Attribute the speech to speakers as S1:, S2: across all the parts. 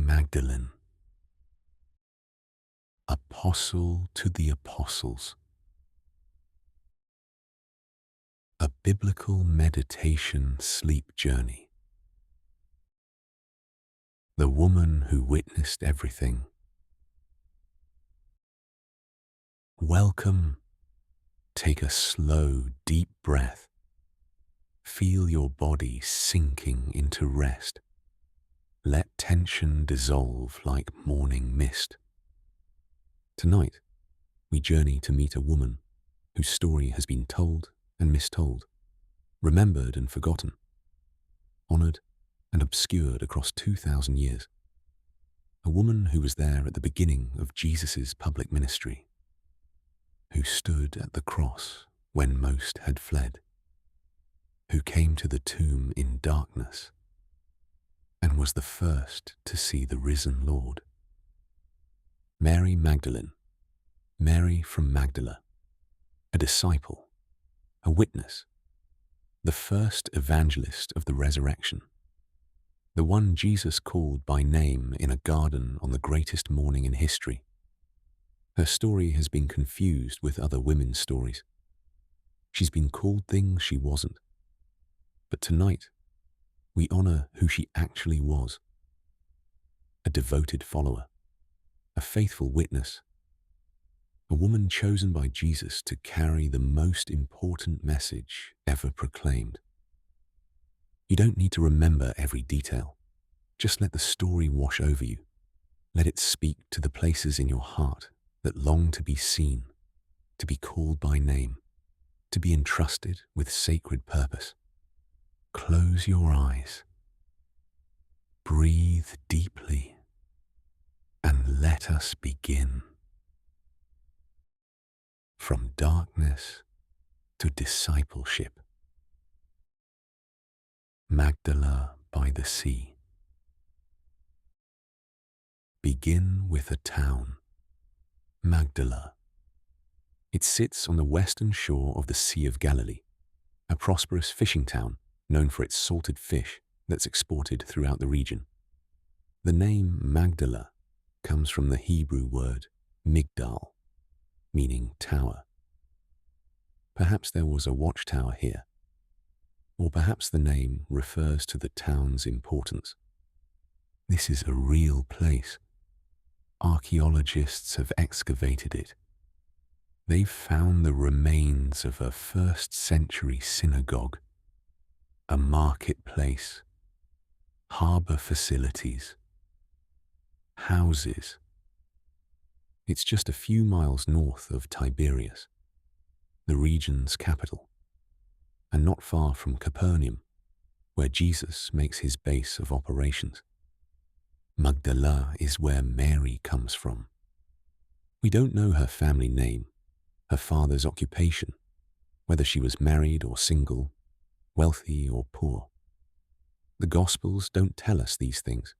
S1: Magdalene, Apostle to the Apostles, a biblical meditation sleep journey. The woman who witnessed everything. Welcome. Take a slow, deep breath. Feel your body sinking into rest. Let tension dissolve like morning mist. Tonight, we journey to meet a woman whose story has been told and mistold, remembered and forgotten, honored and obscured across 2,000 years. A woman who was there at the beginning of Jesus' public ministry, who stood at the cross when most had fled, who came to the tomb in darkness and was the first to see the risen Lord. Mary Magdalene, Mary from Magdala, a disciple, a witness, the first evangelist of the resurrection, the one Jesus called by name in a garden on the greatest morning in history. Her story has been confused with other women's stories. She's been called things she wasn't. But tonight, we honor who she actually was. A devoted follower, a faithful witness, a woman chosen by Jesus to carry the most important message ever proclaimed. You don't need to remember every detail. Just let the story wash over you. Let it speak to the places in your heart that long to be seen, to be called by name, to be entrusted with sacred purpose. Close your eyes. Breathe deeply and let us begin. From darkness to discipleship. Magdala by the sea. Begin with a town, Magdala. It sits on the western shore of the Sea of Galilee, a prosperous fishing town known for its salted fish that's exported throughout the region. The name Magdala comes from the Hebrew word migdal, meaning tower. Perhaps there was a watchtower here, or perhaps the name refers to the town's importance. This is a real place. Archaeologists have excavated it. They've found the remains of a first-century synagogue, a marketplace, harbor facilities, houses. It's just a few miles north of Tiberias, the region's capital, and not far from Capernaum, where Jesus makes his base of operations. Magdala is where Mary comes from. We don't know her family name, her father's occupation, whether she was married or single, wealthy or poor. The Gospels don't tell us these things.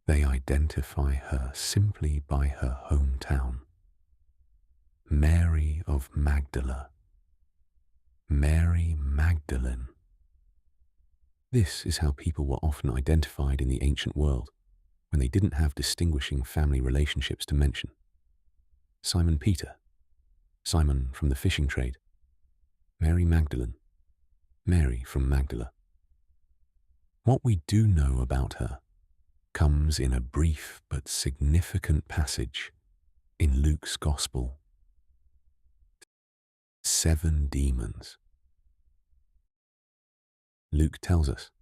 S1: They identify her simply by her hometown. Mary of Magdala. Mary Magdalene. This is how people were often identified in the ancient world when they didn't have distinguishing family relationships to mention. Simon Peter, Simon from the fishing trade, Mary Magdalene, Mary from Magdala. What we do know about her comes in a brief but significant passage in Luke's Gospel. 7 demons. Luke tells us,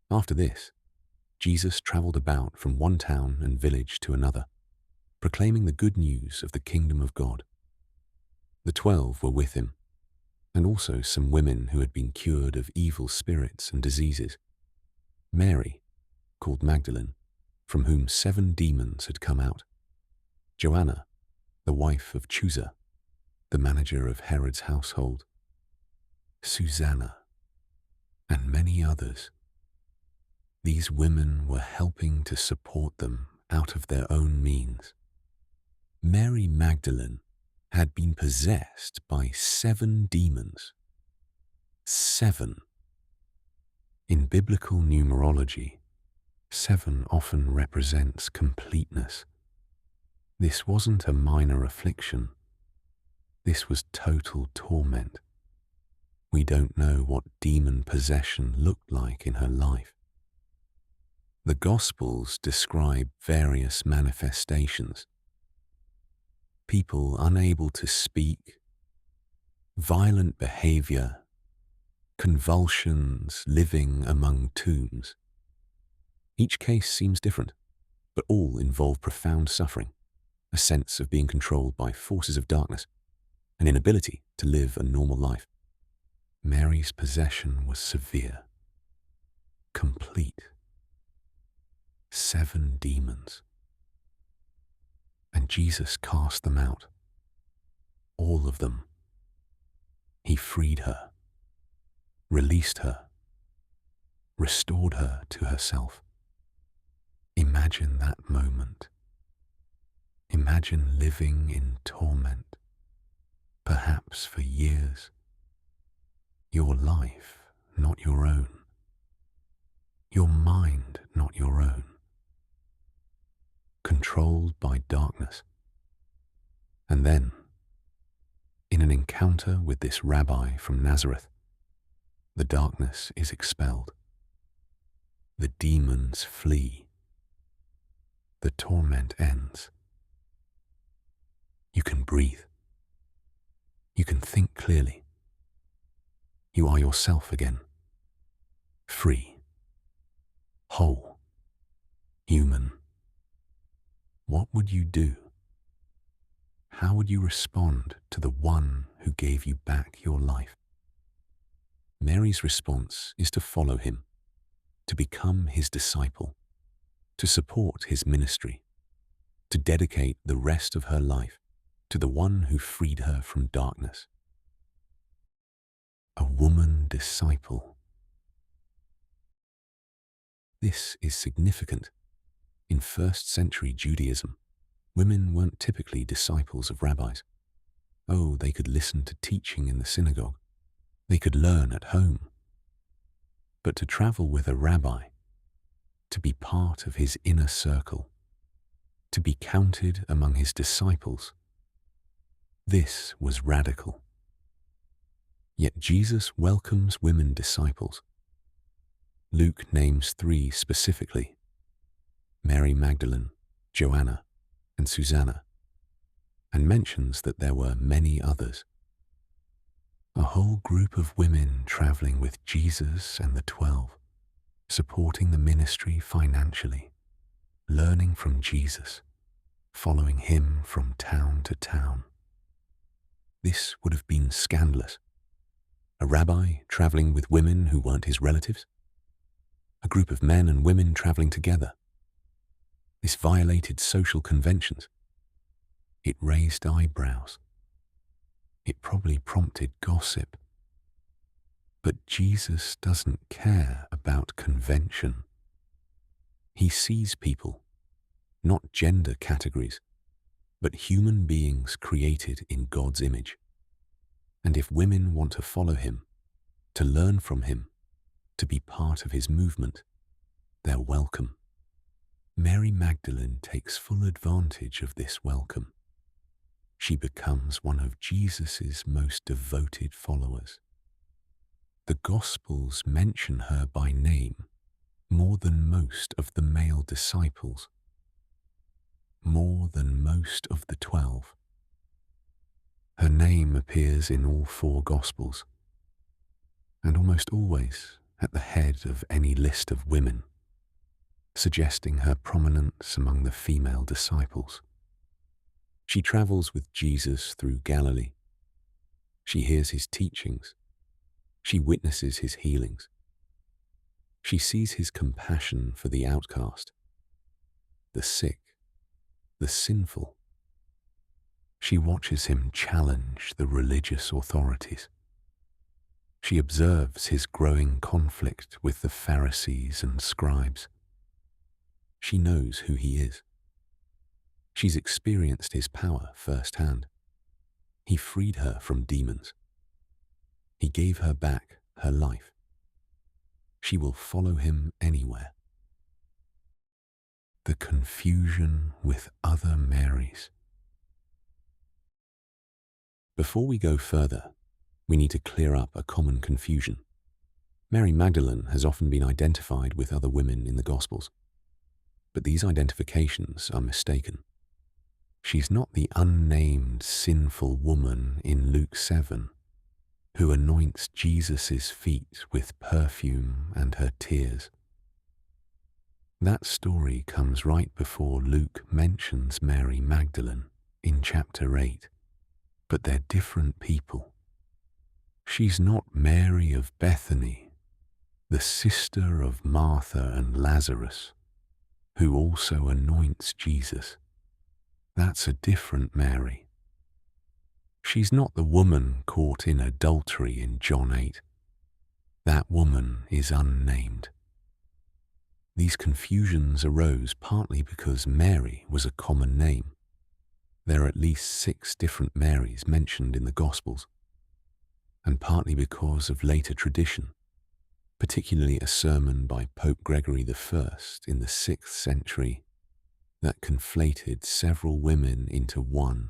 S1: after this, Jesus traveled about from one town and village to another, proclaiming the good news of the kingdom of God. The 12 were with him, and also some women who had been cured of evil spirits and diseases. Mary, called Magdalene, from whom 7 demons had come out. Joanna, the wife of Chuza, the manager of Herod's household. Susanna, and many others. These women were helping to support them out of their own means. Mary Magdalene had been possessed by 7 demons. 7. In biblical numerology, 7 often represents completeness. This wasn't a minor affliction. This was total torment. We don't know what demon possession looked like in her life. The Gospels describe various manifestations. People unable to speak, violent behavior, convulsions, living among tombs. Each case seems different, but all involve profound suffering, a sense of being controlled by forces of darkness, an inability to live a normal life. Mary's possession was severe, complete. 7 demons. And Jesus cast them out. All of them. He freed her, released her, restored her to herself. Imagine that moment. Imagine living in torment, perhaps for years. Your life, not your own. Your mind, not your own. Controlled by darkness. And then, in an encounter with this rabbi from Nazareth, the darkness is expelled. The demons flee. The torment ends. You can breathe. You can think clearly. You are yourself again. Free. Whole. Human. What would you do? How would you respond to the one who gave you back your life? Mary's response is to follow him, to become his disciple, to support his ministry, to dedicate the rest of her life to the one who freed her from darkness. A woman disciple. This is significant. In first-century Judaism, women weren't typically disciples of rabbis. Oh, they could listen to teaching in the synagogue. They could learn at home. But to travel with a rabbi, to be part of his inner circle, to be counted among his disciples, this was radical. Yet Jesus welcomes women disciples. Luke names 3 specifically: Mary Magdalene, Joanna, and Susanna, and mentions that there were many others. A whole group of women traveling with Jesus and the 12, supporting the ministry financially, learning from Jesus, following him from town to town. This would have been scandalous. A rabbi traveling with women who weren't his relatives? A group of men and women traveling together? This violated social conventions. It raised eyebrows. It probably prompted gossip. But Jesus doesn't care about convention. He sees people, not gender categories, but human beings created in God's image. And if women want to follow him, to learn from him, to be part of his movement, they're welcome. Mary Magdalene takes full advantage of this welcome. She becomes one of Jesus' most devoted followers. The Gospels mention her by name more than most of the male disciples, more than most of the 12. Her name appears in all 4 Gospels, and almost always at the head of any list of women, suggesting her prominence among the female disciples. She travels with Jesus through Galilee. She hears his teachings. She witnesses his healings. She sees his compassion for the outcast, the sick, the sinful. She watches him challenge the religious authorities. She observes his growing conflict with the Pharisees and scribes. She knows who he is. She's experienced his power firsthand. He freed her from demons. He gave her back her life. She will follow him anywhere. the confusion with other Marys. Before we go further, we need to clear up a common confusion. Mary Magdalene has often been identified with other women in the Gospels, but these identifications are mistaken. She's not the unnamed sinful woman in Luke 7 who anoints Jesus' feet with perfume and her tears. That story comes right before Luke mentions Mary Magdalene in chapter 8, but they're different people. She's not Mary of Bethany, the sister of Martha and Lazarus, who also anoints Jesus. That's a different Mary. She's not the woman caught in adultery in John 8. That woman is unnamed. These confusions arose partly because Mary was a common name. There are at least 6 different Marys mentioned in the Gospels, and partly because of later tradition, particularly a sermon by Pope Gregory I in the 6th century that conflated several women into one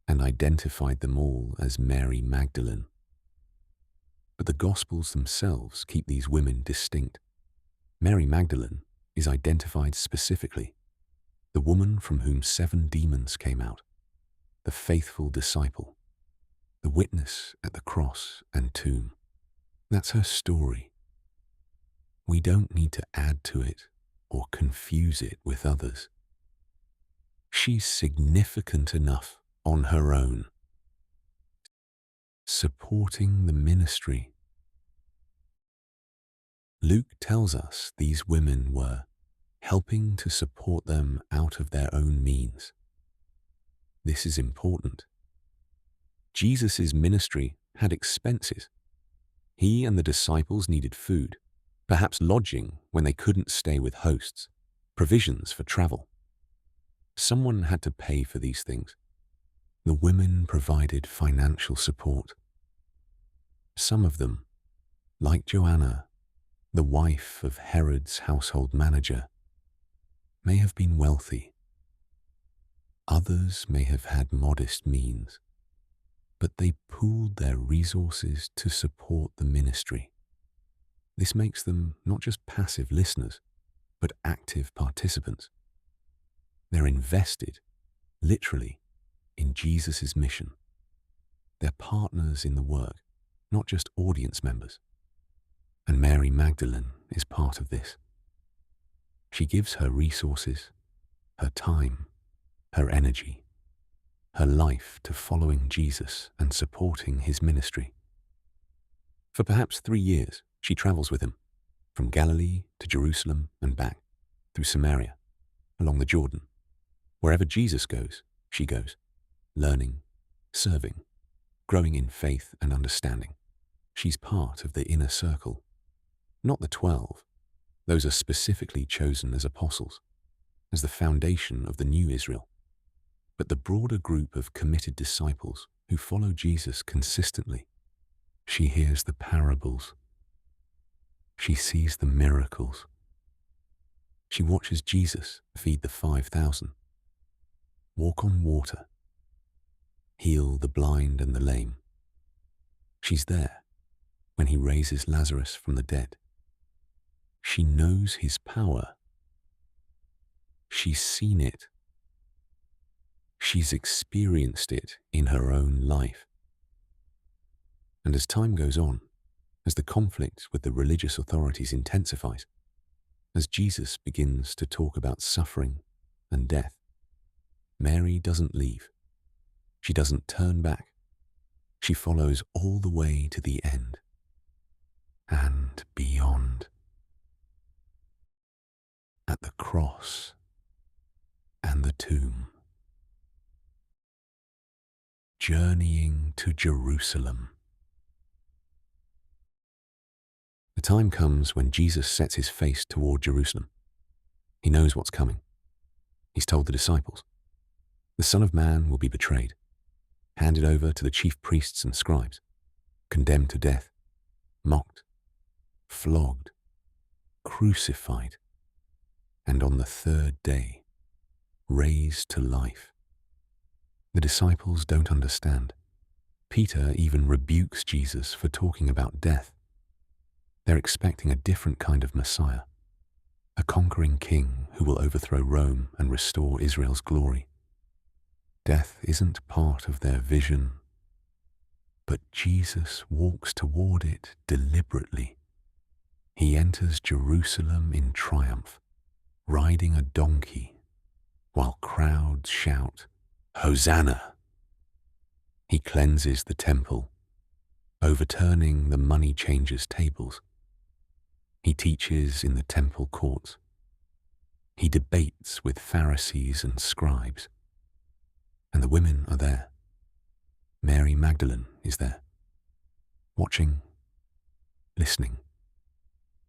S1: and identified them all as Mary Magdalene. But the Gospels themselves keep these women distinct. Mary Magdalene is identified specifically, the woman from whom 7 demons came out, the faithful disciple, the witness at the cross and tomb. That's her story. We don't need to add to it or confuse it with others. She's significant enough on her own, supporting the ministry. Luke tells us these women were helping to support them out of their own means. This is important. Jesus' ministry had expenses. He and the disciples needed food, perhaps lodging when they couldn't stay with hosts, provisions for travel. Someone had to pay for these things. The women provided financial support. Some of them, like Joanna, the wife of Herod's household manager, may have been wealthy. Others may have had modest means, but they pooled their resources to support the ministry. This makes them not just passive listeners, but active participants. They're invested, literally, in Jesus' mission. They're partners in the work, not just audience members. And Mary Magdalene is part of this. She gives her resources, her time, her energy, her life to following Jesus and supporting his ministry. For perhaps 3 years, she travels with him, from Galilee to Jerusalem and back, through Samaria, along the Jordan. Wherever Jesus goes, she goes, learning, serving, growing in faith and understanding. She's part of the inner circle. Not the 12. Those are specifically chosen as apostles, as the foundation of the new Israel, but the broader group of committed disciples who follow Jesus consistently. She hears the parables. She sees the miracles. She watches Jesus feed the 5,000, walk on water, heal the blind and the lame. She's there when he raises Lazarus from the dead. She knows his power. She's seen it. She's experienced it in her own life. And as time goes on, as the conflict with the religious authorities intensifies, as Jesus begins to talk about suffering and death, Mary doesn't leave. She doesn't turn back. She follows all the way to the end and beyond. At the cross and the tomb, journeying to Jerusalem. The time comes when Jesus sets his face toward Jerusalem. He knows what's coming. He's told the disciples, the Son of Man will be betrayed, handed over to the chief priests and scribes, condemned to death, mocked, flogged, crucified, and and on the third day, raised to life. The disciples don't understand. Peter even rebukes Jesus for talking about death. They're expecting a different kind of Messiah, a conquering king who will overthrow Rome and restore Israel's glory. Death isn't part of their vision, but Jesus walks toward it deliberately. He enters Jerusalem in triumph, riding a donkey, while crowds shout, "Hosanna!" He cleanses the temple, overturning the money changers' tables. He teaches in the temple courts. He debates with Pharisees and scribes. And the women are there. Mary Magdalene is there, watching, listening,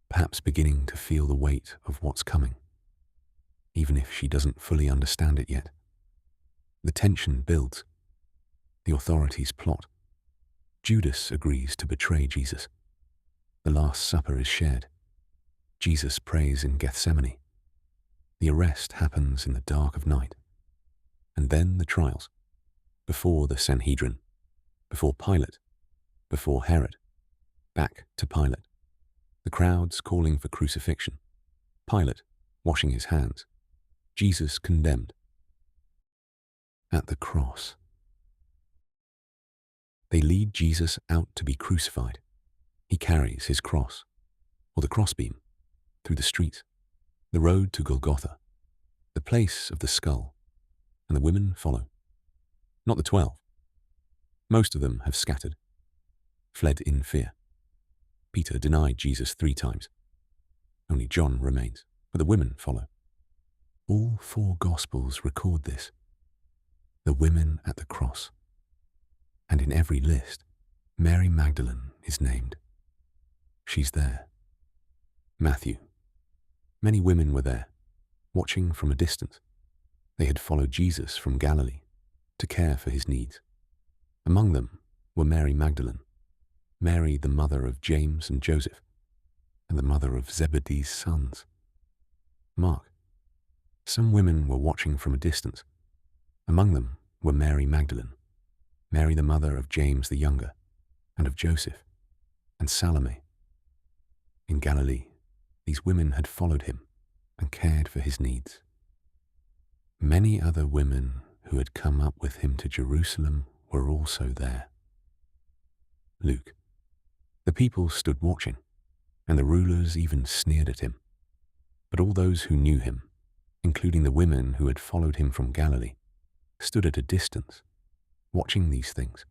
S1: perhaps beginning to feel the weight of what's coming, even if she doesn't fully understand it yet. The tension builds. The authorities plot. Judas agrees to betray Jesus. The Last Supper is shared. Jesus prays in Gethsemane. The arrest happens in the dark of night. And then the trials, before the Sanhedrin, before Pilate, before Herod, back to Pilate. The crowds calling for crucifixion. Pilate washing his hands. Jesus condemned. At the cross. They lead Jesus out to be crucified. He carries his cross, or the crossbeam, through the streets, the road to Golgotha, the place of the skull, and the women follow. Not the 12. Most of them have scattered, fled in fear. Peter denied Jesus 3 times. Only John remains, but the women follow. All 4 Gospels record this. The women at the cross. And in every list, Mary Magdalene is named. She's there. Matthew. Many women were there, watching from a distance. They had followed Jesus from Galilee to care for his needs. Among them were Mary Magdalene, Mary the mother of James and Joseph, and the mother of Zebedee's sons. Mark. Some women were watching from a distance. Among them were Mary Magdalene, Mary the mother of James the younger, and of Joseph, and Salome. In Galilee, these women had followed him and cared for his needs. Many other women who had come up with him to Jerusalem were also there. Luke. The people stood watching, and the rulers even sneered at him. But all those who knew him, including the women who had followed him from Galilee, stood at a distance, watching these things.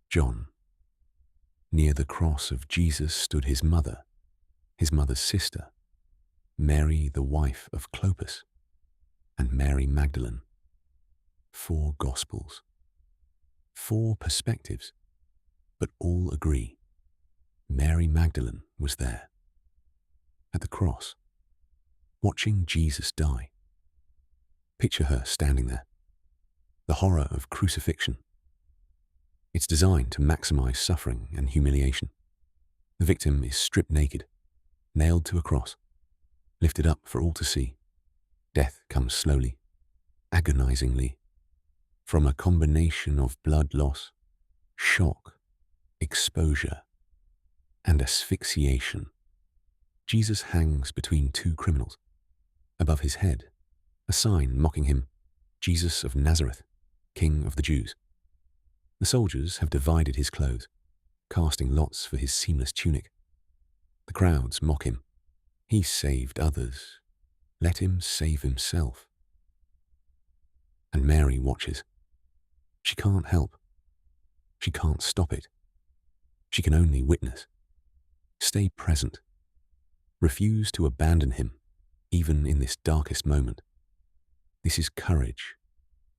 S1: John. Near the cross of Jesus stood his mother's sister, Mary the wife of Clopas, and Mary Magdalene. 4 Gospels. 4 perspectives, but all agree. Mary Magdalene was there, at the cross, watching Jesus die. Picture her standing there. The horror of crucifixion. It's designed to maximize suffering and humiliation. The victim is stripped naked, nailed to a cross, lifted up for all to see. Death comes slowly, agonizingly, from a combination of blood loss, shock, exposure, and asphyxiation. Jesus hangs between 2 criminals. Above his head, a sign mocking him, Jesus of Nazareth, King of the Jews. The soldiers have divided his clothes, casting lots for his seamless tunic. The crowds mock him. He saved others. Let him save himself. And Mary watches. She can't help. She can't stop it. She can only witness. Stay present. Refuse to abandon him, even in this darkest moment. This is courage.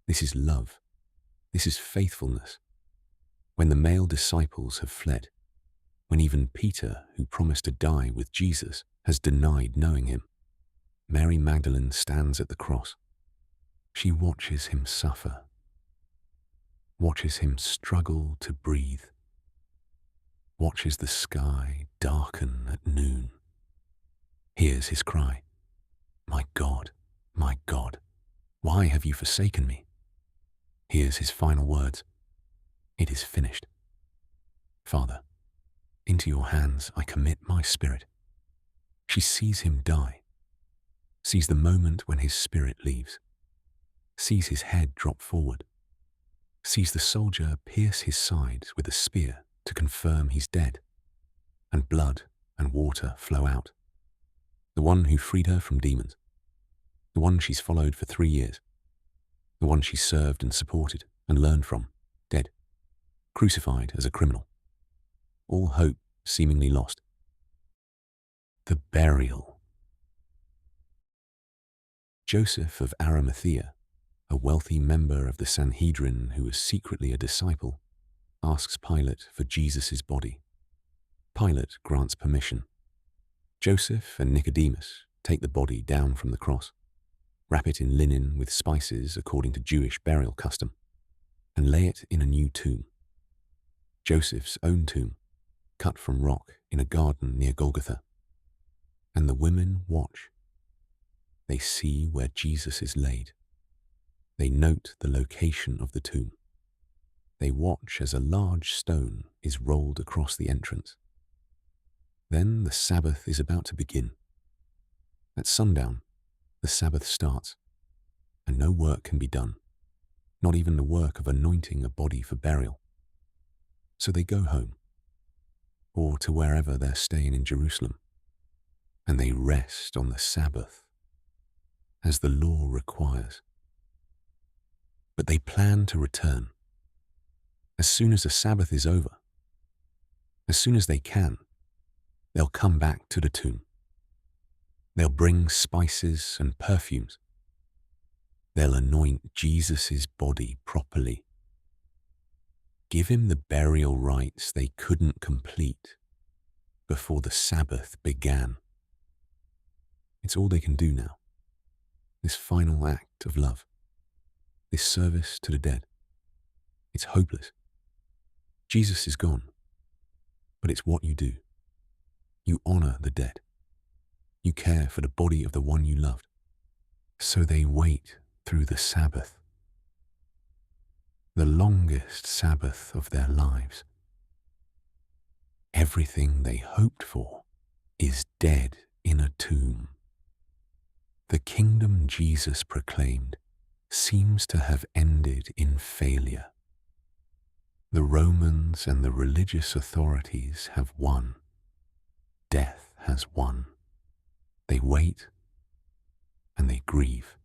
S1: This is love. This is faithfulness. When the male disciples have fled, when even Peter, who promised to die with Jesus, has denied knowing him, Mary Magdalene stands at the cross. She watches him suffer, watches him struggle to breathe, watches the sky darken at noon, hears his cry, "My God, My God, why have you forsaken me? Here's his final words. It is finished. Father, into your hands I commit my spirit. She sees him die, sees the moment when his spirit leaves, sees his head drop forward, sees the soldier pierce his side with a spear to confirm he's dead, and blood and water flow out. The one who freed her from demons, the one she's followed for 3 years, the one she served and supported and learned from, dead, crucified as a criminal. All hope seemingly lost. The burial. Joseph of Arimathea, a wealthy member of the Sanhedrin who was secretly a disciple, asks Pilate for Jesus' body. Pilate grants permission. Joseph and Nicodemus take the body down from the cross, wrap it in linen with spices according to Jewish burial custom, and lay it in a new tomb. Joseph's own tomb, cut from rock in a garden near Golgotha. And the women watch. They see where Jesus is laid. They note the location of the tomb. They watch as a large stone is rolled across the entrance. Then the Sabbath is about to begin. At sundown, the Sabbath starts, and no work can be done, not even the work of anointing a body for burial. So they go home, or to wherever they're staying in Jerusalem, and they rest on the Sabbath, as the law requires. But they plan to return. As soon as the Sabbath is over, as soon as they can, they'll come back to the tomb. They'll bring spices and perfumes. They'll anoint Jesus' body properly. Give him the burial rites they couldn't complete before the Sabbath began. It's all they can do now. This final act of love. This service to the dead. It's hopeless. Jesus is gone. But it's what you do. You honor the dead. You care for the body of the one you loved. So they wait through the Sabbath. The longest Sabbath of their lives. Everything they hoped for is dead in a tomb. The kingdom Jesus proclaimed seems to have ended in failure. The Romans and the religious authorities have won. Death has won. They wait and they grieve,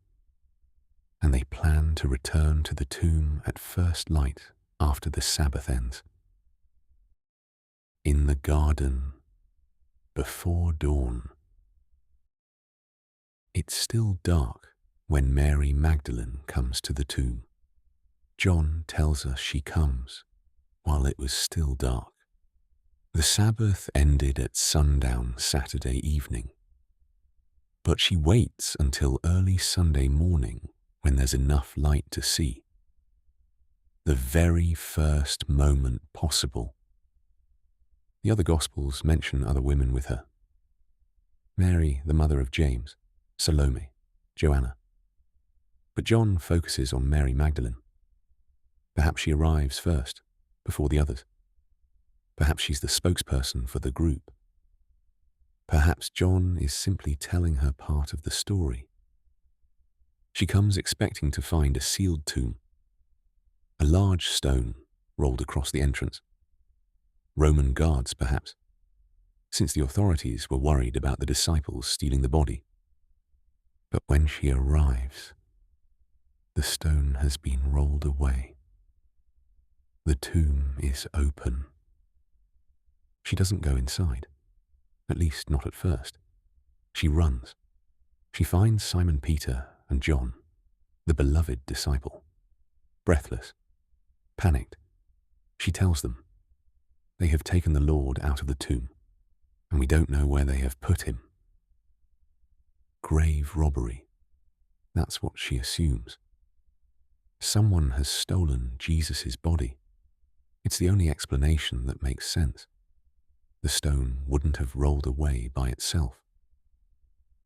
S1: and they plan to return to the tomb at first light after the Sabbath ends. In the garden, before dawn. It's still dark when Mary Magdalene comes to the tomb. John tells us she comes while it was still dark. The Sabbath ended at sundown Saturday evening, but she waits until early Sunday morning when there's enough light to see. The very first moment possible. The other Gospels mention other women with her. Mary, the mother of James, Salome, Joanna. But John focuses on Mary Magdalene. Perhaps she arrives first, before the others. Perhaps she's the spokesperson for the group. Perhaps John is simply telling her part of the story. She comes expecting to find a sealed tomb, a large stone rolled across the entrance. Roman guards, perhaps, since the authorities were worried about the disciples stealing the body. But when she arrives, the stone has been rolled away. The tomb is open. She doesn't go inside, at least not at first. She runs. She finds Simon Peter and John, the beloved disciple. Breathless, panicked, she tells them, "They have taken the Lord out of the tomb, and we don't know where they have put him." Grave robbery. That's what she assumes. Someone has stolen Jesus' body. It's the only explanation that makes sense. The stone wouldn't have rolled away by itself.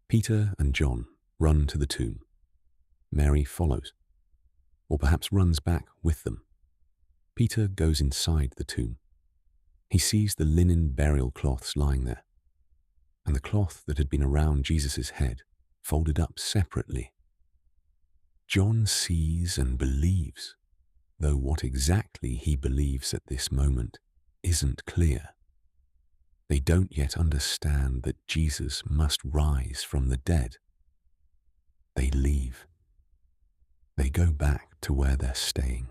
S1: Peter and John run to the tomb. Mary follows, or perhaps runs back with them. Peter goes inside the tomb. He sees the linen burial cloths lying there, and the cloth that had been around Jesus' head folded up separately. John sees and believes, though what exactly he believes at this moment isn't clear. They don't yet understand that Jesus must rise from the dead. They leave. They go back to where they're staying,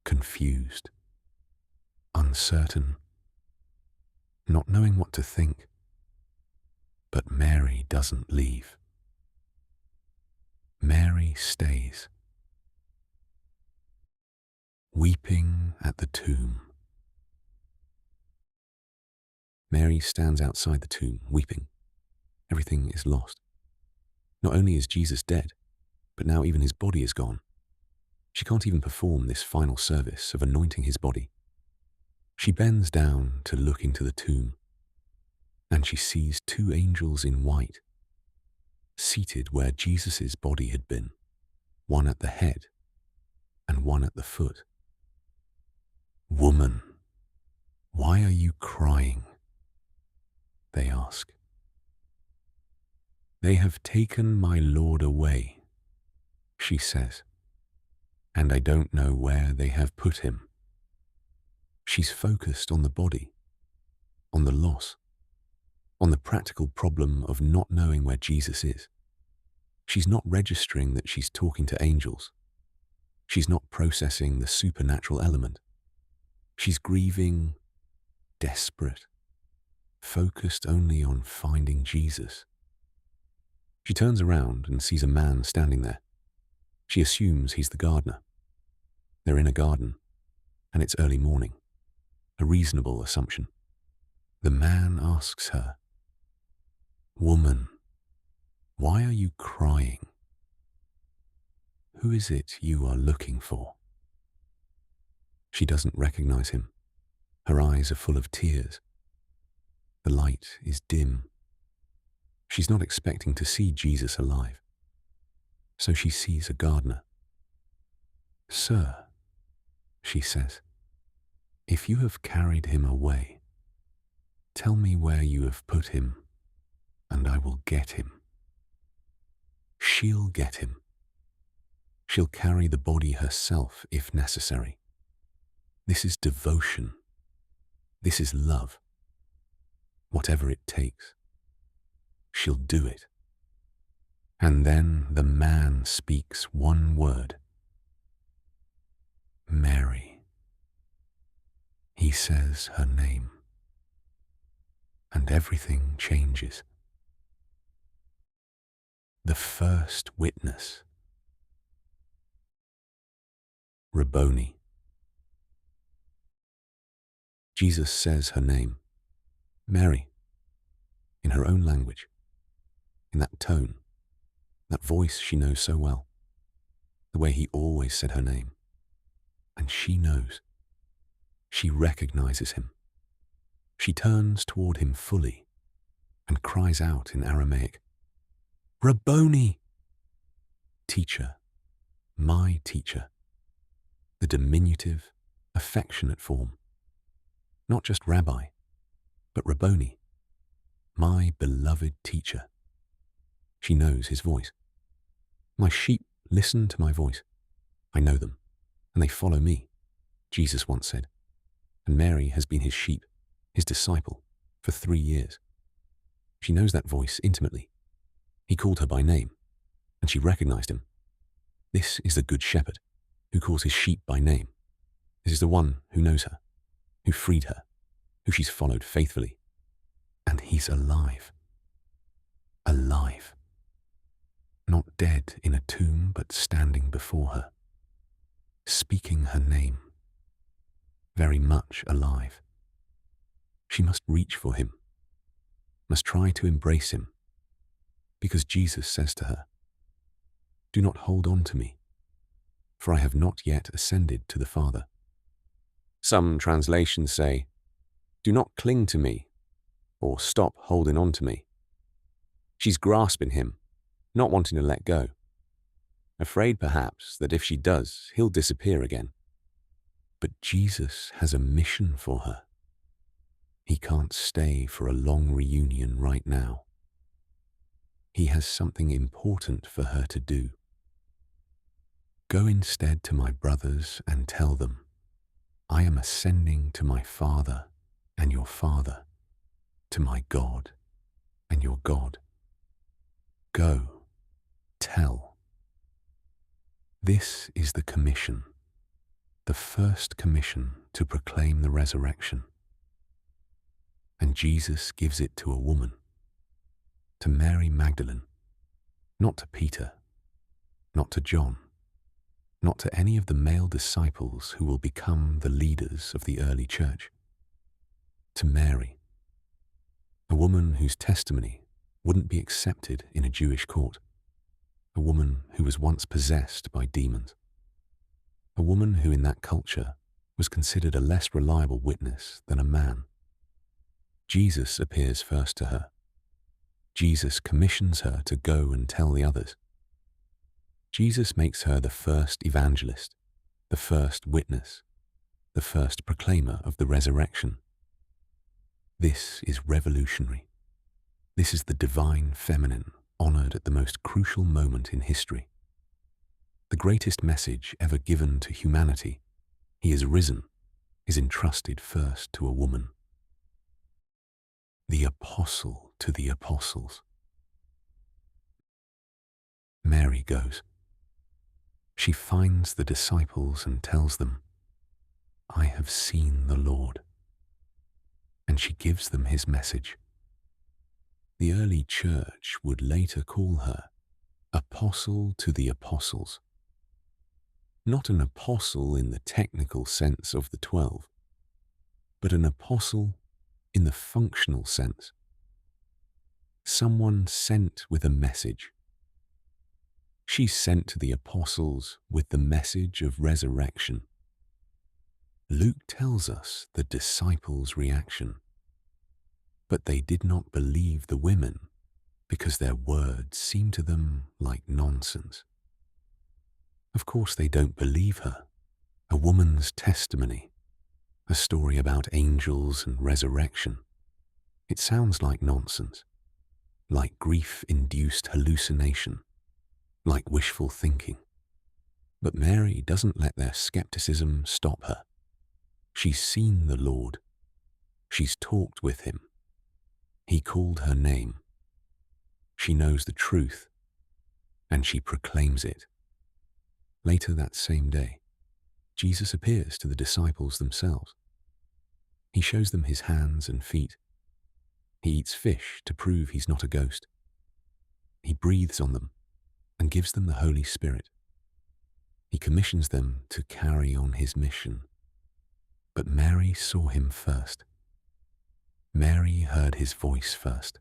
S1: confused, uncertain, not knowing what to think. But Mary doesn't leave. Mary stays, weeping at the tomb. Mary stands outside the tomb, weeping. Everything is lost. Not only is Jesus dead, but now even his body is gone. She can't even perform this final service of anointing his body. She bends down to look into the tomb, and she sees two angels in white, seated where Jesus' body had been, one at the head and one at the foot. "Woman, why are you crying?" they ask. "They have taken my Lord away," she says, "and I don't know where they have put him." She's focused on the body, on the loss, on the practical problem of not knowing where Jesus is. She's not registering that she's talking to angels. She's not processing the supernatural element. She's grieving, desperate, focused only on finding Jesus. She turns around and sees a man standing there. She assumes he's the gardener. They're in a garden, and it's early morning. A reasonable assumption. The man asks her, "Woman, why are you crying? Who is it you are looking for?" She doesn't recognize him. Her eyes are full of tears. The light is dim. She's not expecting to see Jesus alive. So she sees a gardener. "Sir," she says, "if you have carried him away, tell me where you have put him, and I will get him." She'll get him. She'll carry the body herself if necessary. This is devotion. This is love. Whatever it takes, she'll do it. And then the man speaks one word. "Mary." He says her name, and everything changes. The first witness. Rabboni. Jesus says her name, Mary, in her own language, in that tone, that voice she knows so well, the way he always said her name. And she knows. She recognizes him. She turns toward him fully and cries out in Aramaic, "Rabboni!" Teacher, my teacher. The diminutive, affectionate form. Not just rabbi, but Rabboni, my beloved teacher. She knows his voice. "My sheep listen to my voice. I know them, and they follow me," Jesus once said. And Mary has been his sheep, his disciple, for 3 years. She knows that voice intimately. He called her by name, and she recognized him. This is the Good Shepherd, who calls his sheep by name. This is the one who knows her, who freed her, who she's followed faithfully. And he's alive. Alive. Not dead in a tomb, but standing before her, speaking her name. Very much alive. She must reach for him, must try to embrace him, because Jesus says to her, "Do not hold on to me, for I have not yet ascended to the Father." Some translations say, "Do not cling to me," or "stop holding on to me." She's grasping him, not wanting to let go. afraid perhaps that if she does, he'll disappear again. But Jesus has a mission for her. He can't stay for a long reunion right now. He has something important for her to do. Go instead to my brothers and tell them, I am ascending to my Father and your Father, to my God and your God. Go, tell. This is the commission, the first commission to proclaim the resurrection. And Jesus gives it to a woman, to Mary Magdalene, not to Peter, not to John, not to any of the male disciples who will become the leaders of the early church. To Mary, a woman whose testimony wouldn't be accepted in a Jewish court, a woman who was once possessed by demons, a woman who in that culture was considered a less reliable witness than a man. Jesus appears first to her. Jesus commissions her to go and tell the others. Jesus makes her the first evangelist, the first witness, the first proclaimer of the resurrection. This is revolutionary. This is the divine feminine honored at the most crucial moment in history. The greatest message ever given to humanity, he is risen, is entrusted first to a woman. The apostle to the apostles. Mary goes. She finds the disciples and tells them, I have seen the Lord. And she gives them his message. The early church would later call her apostle to the apostles. Not an apostle in the technical sense of the 12, but an apostle in the functional sense. Someone sent with a message. She's sent to the apostles with the message of resurrection. Luke tells us the disciples' reaction. But they did not believe the women because their words seemed to them like nonsense. Of course they don't believe her. A woman's testimony, a story about angels and resurrection. It sounds like nonsense, like grief-induced hallucination, like wishful thinking. But Mary doesn't let their skepticism stop her. She's seen the Lord. She's talked with him. He called her name. She knows the truth, and she proclaims it. Later that same day, Jesus appears to the disciples themselves. He shows them his hands and feet. He eats fish to prove he's not a ghost. He breathes on them and gives them the Holy Spirit. He commissions them to carry on his mission. But Mary saw him first. Mary heard his voice first.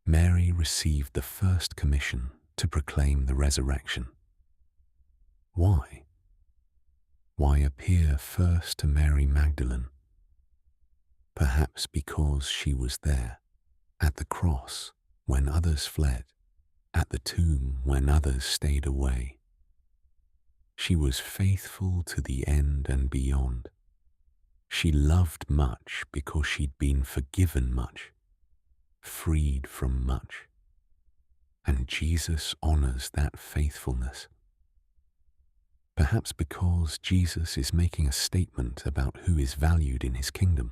S1: Mary received the first commission to proclaim the resurrection. Why? Why appear first to Mary Magdalene? Perhaps because she was there, at the cross when others fled, at the tomb when others stayed away. She was faithful to the end and beyond. She loved much because she'd been forgiven much, freed from much. And Jesus honors that faithfulness. Perhaps because Jesus is making a statement about who is valued in his kingdom.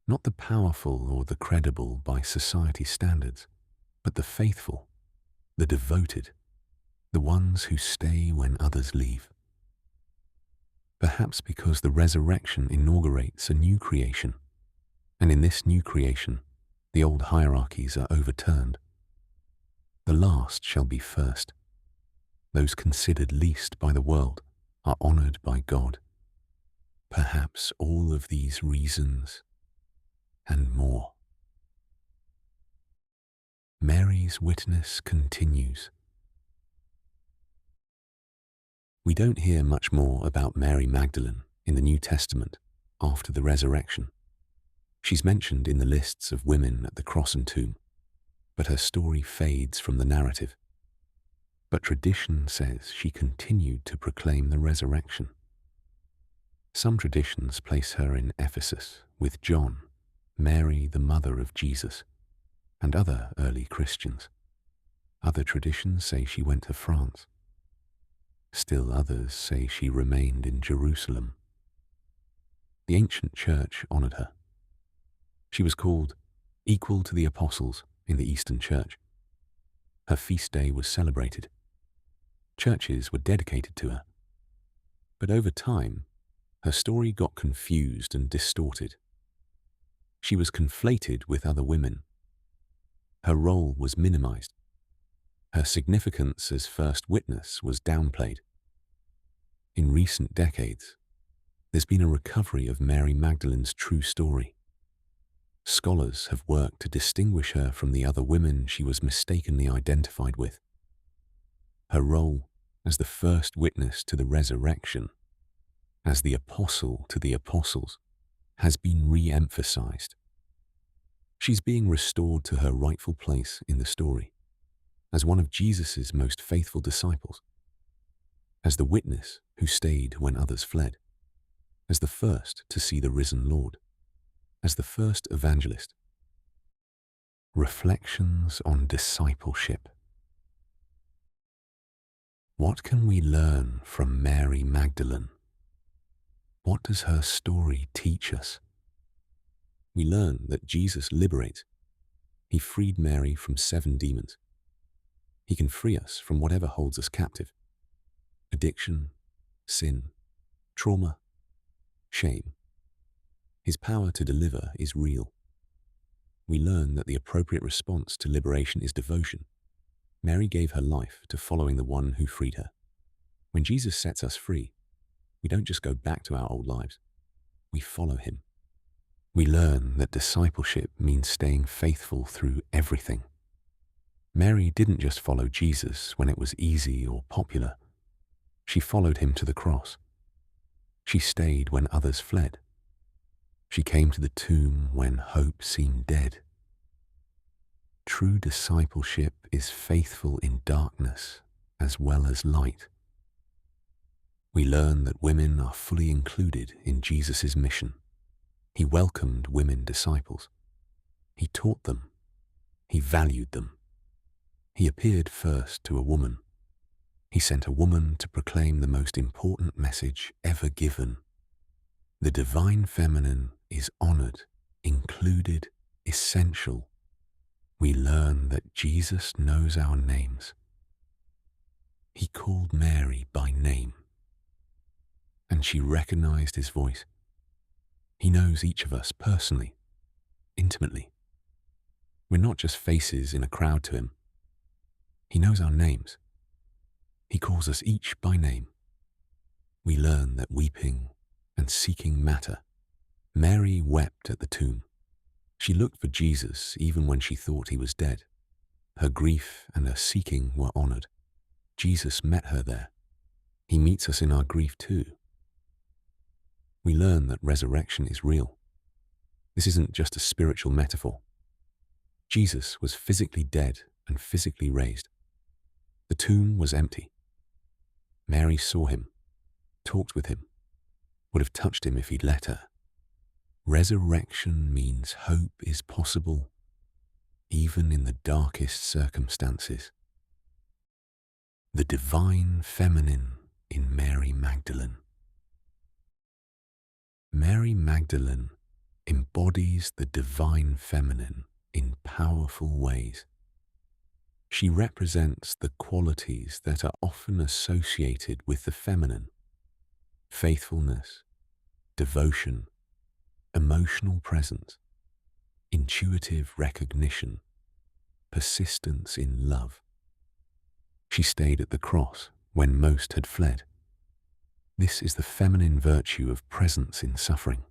S1: Not the powerful or the credible by society standards, but the faithful, the devoted, the ones who stay when others leave. Perhaps because the resurrection inaugurates a new creation, and in this new creation, the old hierarchies are overturned. The last shall be first. Those considered least by the world are honored by God. Perhaps all of these reasons and more. Mary's witness continues. We don't hear much more about Mary Magdalene in the New Testament after the resurrection. She's mentioned in the lists of women at the cross and tomb, but her story fades from the narrative. but tradition says she continued to proclaim the resurrection. Some traditions place her in Ephesus with John, Mary the mother of Jesus, and other early Christians. Other traditions say she went to France. Still others say she remained in Jerusalem. The ancient church honored her. She was called equal to the apostles in the Eastern Church. Her feast day was celebrated. Churches were dedicated to her. But over time, her story got confused and distorted. She was conflated with other women. Her role was minimized. Her significance as first witness was downplayed. In recent decades, there's been a recovery of Mary Magdalene's true story. Scholars have worked to distinguish her from the other women she was mistakenly identified with. Her role as the first witness to the resurrection, as the apostle to the apostles, has been re-emphasized. She's being restored to her rightful place in the story, as one of Jesus' most faithful disciples, as the witness who stayed when others fled, as the first to see the risen Lord, as the first evangelist. Reflections on discipleship. What can we learn from Mary Magdalene? What does her story teach us? We learn that Jesus liberates. He freed Mary from 7 demons. He can free us from whatever holds us captive. Addiction, sin, trauma, shame. His power to deliver is real. We learn that the appropriate response to liberation is devotion. Mary gave her life to following the one who freed her. When Jesus sets us free, we don't just go back to our old lives. We follow him. We learn that discipleship means staying faithful through everything. Mary didn't just follow Jesus when it was easy or popular. She followed him to the cross. She stayed when others fled. She came to the tomb when hope seemed dead. True discipleship is faithful in darkness as well as light. We learn that women are fully included in Jesus' mission. He welcomed women disciples. He taught them. He valued them. He appeared first to a woman. He sent a woman to proclaim the most important message ever given. The divine feminine is honored, included, essential. We learn that Jesus knows our names. He called Mary by name, and she recognized his voice. He knows each of us personally, intimately. We're not just faces in a crowd to him. He knows our names. He calls us each by name. We learn that weeping and seeking matter. Mary wept at the tomb. She looked for Jesus even when she thought he was dead. Her grief and her seeking were honored. Jesus met her there. He meets us in our grief too. We learn that resurrection is real. This isn't just a spiritual metaphor. Jesus was physically dead and physically raised. The tomb was empty. Mary saw him, talked with him, would have touched him if he'd let her. Resurrection means hope is possible, even in the darkest circumstances. The divine feminine in Mary Magdalene. Mary Magdalene embodies the divine feminine in powerful ways. She represents the qualities that are often associated with the feminine: faithfulness, devotion, emotional presence, intuitive recognition, persistence in love. She stayed at the cross when most had fled. This is the feminine virtue of presence in suffering,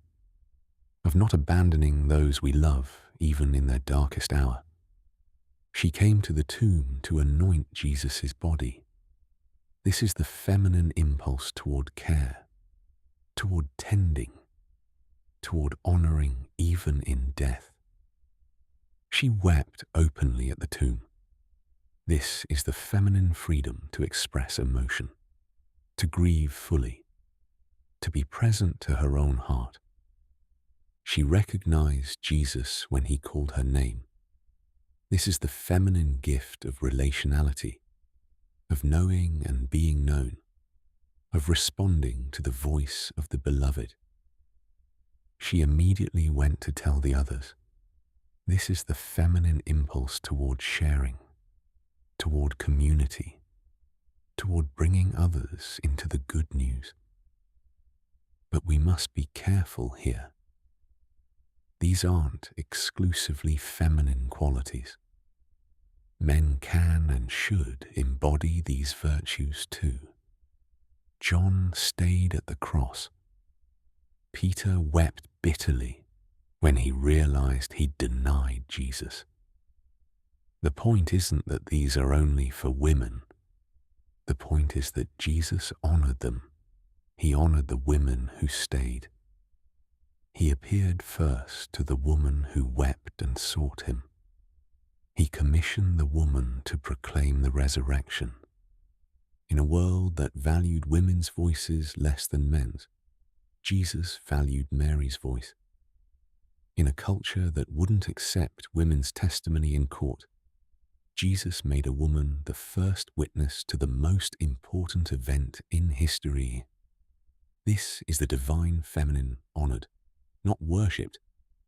S1: of not abandoning those we love even in their darkest hour. She came to the tomb to anoint Jesus' body. This is the feminine impulse toward care, toward tending, toward honoring even in death. She wept openly at the tomb. This is the feminine freedom to express emotion, to grieve fully, to be present to her own heart. She recognized Jesus when he called her name. This is the feminine gift of relationality, of knowing and being known, of responding to the voice of the beloved. She immediately went to tell the others. This is the feminine impulse toward sharing, toward community, toward bringing others into the good news. But we must be careful here. These aren't exclusively feminine qualities. Men can and should embody these virtues too. John stayed at the cross. Peter wept bitterly when he realized he'd denied Jesus. The point isn't that these are only for women. The point is that Jesus honored them. He honored the women who stayed. He appeared first to the woman who wept and sought him. He commissioned the woman to proclaim the resurrection. In a world that valued women's voices less than men's, Jesus valued Mary's voice. In a culture that wouldn't accept women's testimony in court, Jesus made a woman the first witness to the most important event in history. This is the divine feminine honored, not worshipped,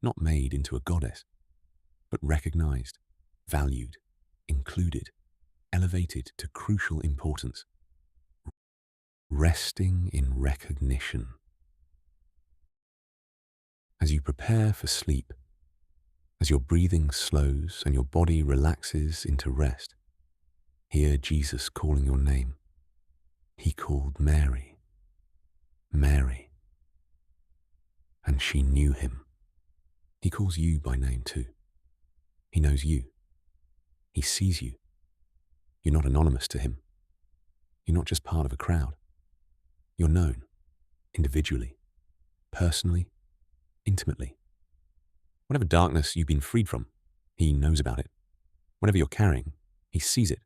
S1: not made into a goddess, but recognized, valued, included, elevated to crucial importance. Resting in recognition. As you prepare for sleep, as your breathing slows and your body relaxes into rest, hear Jesus calling your name. He called Mary, Mary, and she knew him. He calls you by name too. He knows you. He sees you. You're not anonymous to him. You're not just part of a crowd. You're known, individually, personally, intimately. Whatever darkness you've been freed from, he knows about it. Whatever you're carrying, he sees it.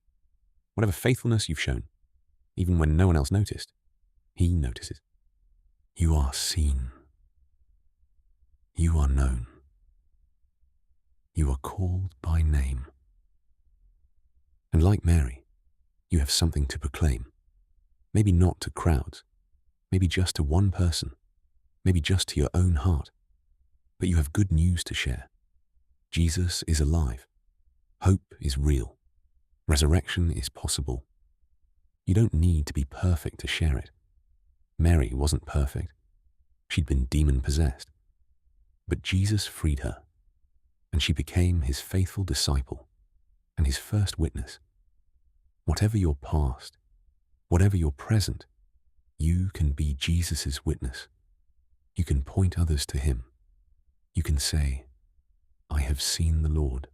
S1: Whatever faithfulness you've shown, even when no one else noticed, he notices. You are seen. You are known. You are called by name. And like Mary, you have something to proclaim. Maybe not to crowds, maybe just to one person, maybe just to your own heart. But you have good news to share. Jesus is alive. Hope is real. Resurrection is possible. You don't need to be perfect to share it. Mary wasn't perfect. She'd been demon-possessed. But Jesus freed her, and she became his faithful disciple and his first witness. Whatever your past, whatever your present, you can be Jesus' witness. You can point others to him. You can say, I have seen the Lord.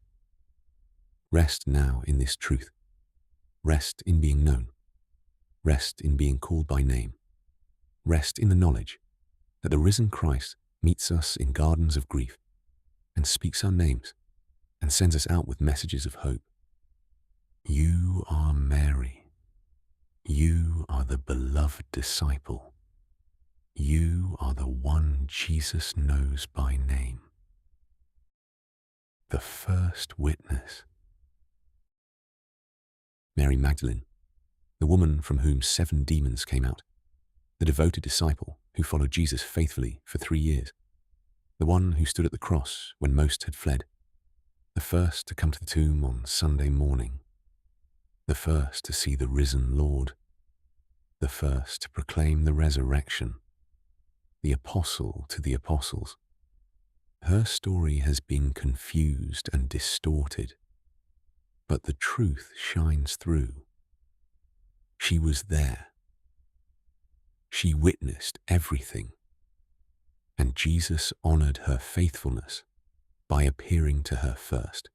S1: Rest now in this truth. Rest in being known. Rest in being called by name. Rest in the knowledge that the risen Christ meets us in gardens of grief and speaks our names and sends us out with messages of hope. You are Mary. You are the beloved disciple. You are the one Jesus knows by name. The first witness. Mary Magdalene, the woman from whom 7 demons came out, the devoted disciple who followed Jesus faithfully for 3 years, the one who stood at the cross when most had fled, the first to come to the tomb on Sunday morning, the first to see the risen Lord, the first to proclaim the resurrection, the apostle to the apostles. Her story has been confused and distorted, but the truth shines through. She was there. She witnessed everything, and Jesus honored her faithfulness by appearing to her first,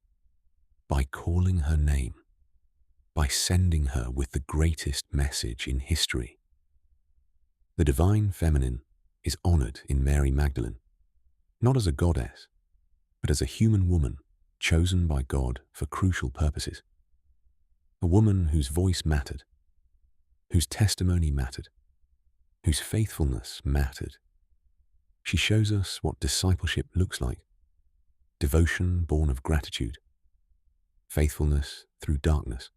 S1: by calling her name, by sending her with the greatest message in history. The divine feminine is honored in Mary Magdalene, not as a goddess, but as a human woman chosen by God for crucial purposes. A woman whose voice mattered, whose testimony mattered, whose faithfulness mattered. She shows us what discipleship looks like: devotion born of gratitude, faithfulness through darkness,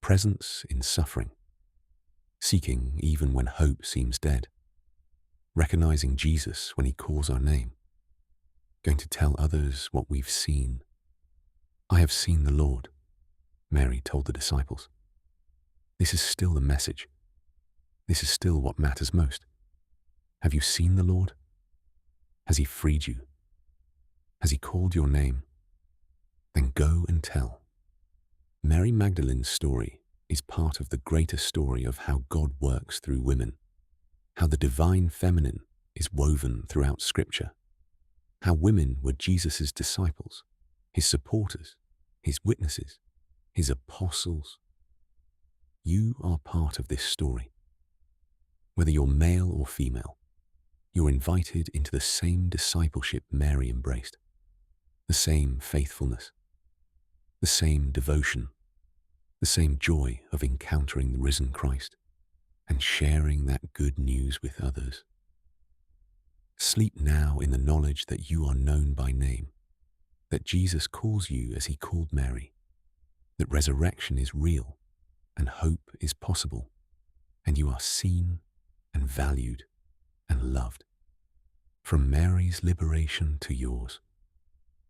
S1: presence in suffering, seeking even when hope seems dead, recognizing Jesus when he calls our name, going to tell others what we've seen. I have seen the Lord, Mary told the disciples. This is still the message. This is still what matters most. Have you seen the Lord? Has he freed you? Has he called your name? Then go and tell. Mary Magdalene's story is part of the greater story of how God works through women, how the divine feminine is woven throughout Scripture, how women were Jesus' disciples, his supporters, his witnesses, his apostles. You are part of this story. Whether you're male or female, you're invited into the same discipleship Mary embraced, the same faithfulness, the same devotion, the same joy of encountering the risen Christ and sharing that good news with others. Sleep now in the knowledge that you are known by name, that Jesus calls you as he called Mary, that resurrection is real and hope is possible, and you are seen and valued and loved. From Mary's liberation to yours,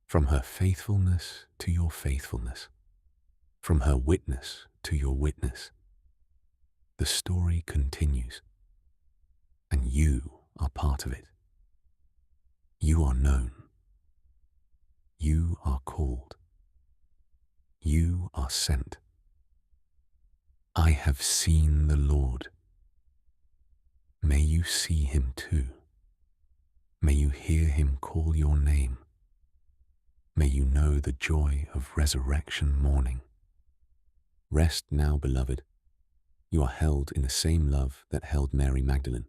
S1: from her faithfulness to your faithfulness, from her witness to your witness, the story continues, and you are part of it. You are known. You are called. You are sent. I have seen the Lord. May you see him too. May you hear him call your name. May you know the joy of resurrection morning. Rest now, beloved. You are held in the same love that held Mary Magdalene.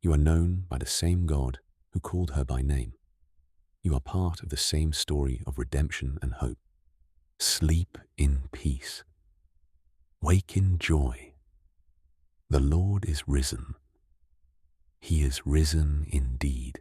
S1: You are known by the same God who called her by name. You are part of the same story of redemption and hope. Sleep in peace. Wake in joy. The Lord is risen. He is risen indeed.